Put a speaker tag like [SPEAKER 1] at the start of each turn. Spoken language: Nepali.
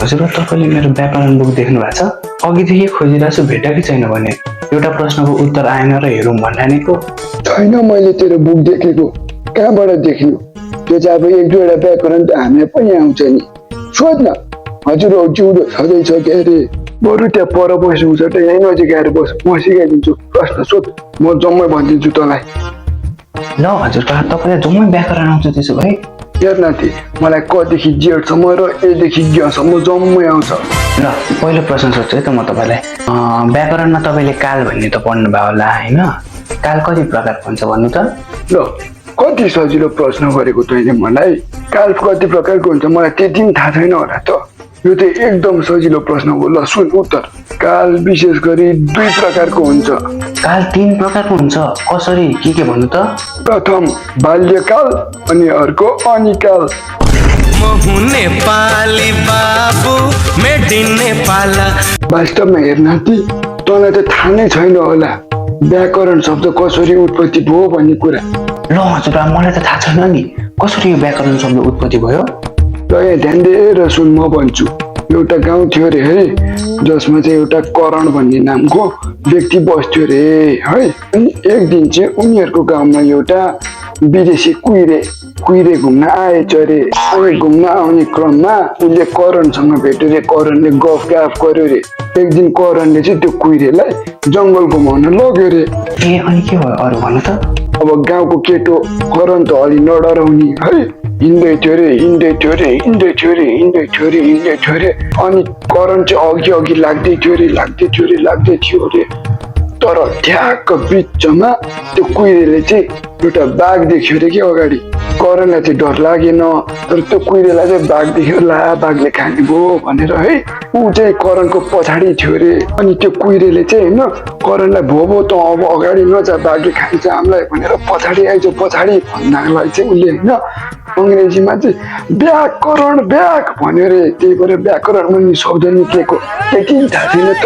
[SPEAKER 1] हजुर तपाईँले मेरो व्याकरण बुक देख्नु भएको छ? अघिदेखि खोजिरहेको छु, भेटेकै छैन भने एउटा प्रश्नको उत्तर आएन र हेरौँ भन्नानीको।
[SPEAKER 2] छैन, मैले तेरो बुक देखेको। कहाँबाट देख्नु? त्यो चाहिँ अब एक दुईवटा व्याकरण त हामीलाई पनि आउँछ नि। सोध न, हजुर जिउरो छँदैछ के अरे? बरु त्यहाँ पर बस्नु छ त, यहीँ नजिक आएर बस, म सिकाइदिन्छु। प्रश्न सोध, म जम्मै भनिदिन्छु तँलाई।
[SPEAKER 1] ल हजुरबा, तपाईँलाई जम्मै व्याकरण आउँछ त्यसो भए?
[SPEAKER 2] हेर नाति, मलाई कदेखि जेडसम्म र एदेखि ज्ञसम्म जम्मै आउँछ।
[SPEAKER 1] ल पहिलो प्रश्न सोध्छु है त म तपाईँलाई। व्याकरणमा तपाईँले काल भन्ने त पढ्नु भयो होला होइन? काल कति प्रकारको हुन्छ भन्नु त?
[SPEAKER 2] ल कति सजिलो प्रश्न गरेको तैँले मलाई। काल कति प्रकारको हुन्छ मलाई त्यति पनि थाहा छैन होला त। यो त एकदम सजिलो प्रश्न हो। ल सुन उत्तर। काल विशेष गरी दुई प्रकारको हुन्छ।
[SPEAKER 1] काल 3 प्रकारको हुन्छ? कसरी, के भन्नु त?
[SPEAKER 2] प्रथम बाल्यकाल अनि अर्को अनिकाल। वास्तवमा हेर नाति, तँलाई त थाहा नै छैन होला व्याकरण शब्द कसरी उत्पत्ति भयो भन्ने कुरा।
[SPEAKER 1] ल हजुरबा, मलाई त थाहा छैन नि, कसरी यो व्याकरण शब्द उत्पत्ति भयो?
[SPEAKER 2] ल यहाँ ध्यान दिएर सुन, म भन्छु। एउटा गाउँ थियो अरे है, जसमा चाहिँ एउटा करण भन्ने नामको व्यक्ति बस्थ्यो अरे है। अनि एक दिन चाहिँ उनीहरूको गाउँमा एउटा विदेशी कुहिरे घुम्न आएछ अरे। अनि घुम्न आउने क्रममा उसले करणसँग भेट्यो अरे। करणले गफ गर्यो अरे। एक दिन करणले चाहिँ त्यो कुहिरेलाई जङ्गल घुमाउन लग्यो अरे।
[SPEAKER 1] ए अनि के भयो अरू भन्नु त?
[SPEAKER 2] अब गाउँको केटो करण त अलि नडराउने है, हिँड्दै थियो अरे। अनि करण चाहिँ अघि लाग्दै थियो अरे। तर ठ्याक्क बिचमा त्यो कुहिरेले चाहिँ एउटा बाघ देख्यो अरे कि अगाडि। करणलाई चाहिँ डर लागेन, तर त्यो कुहिरेलाई चाहिँ बाघ देख्यो, ला बाघले खाने भयो भनेर है। ऊ चाहिँ करणको पछाडि थियो अरे। अनि त्यो कुहिरेले चाहिँ होइन करणलाई भो त अब अगाडि नजा, बाघले खान्छ हामीलाई भनेर पछाडि आइज भन्नलाई चाहिँ उसले होइन अङ्ग्रेजीमा चाहिँ व्याकरण भन्यो अरे। त्यही भएर व्याकरण भन्ने शब्द निक्लेको। त्यति थाहा छैन त।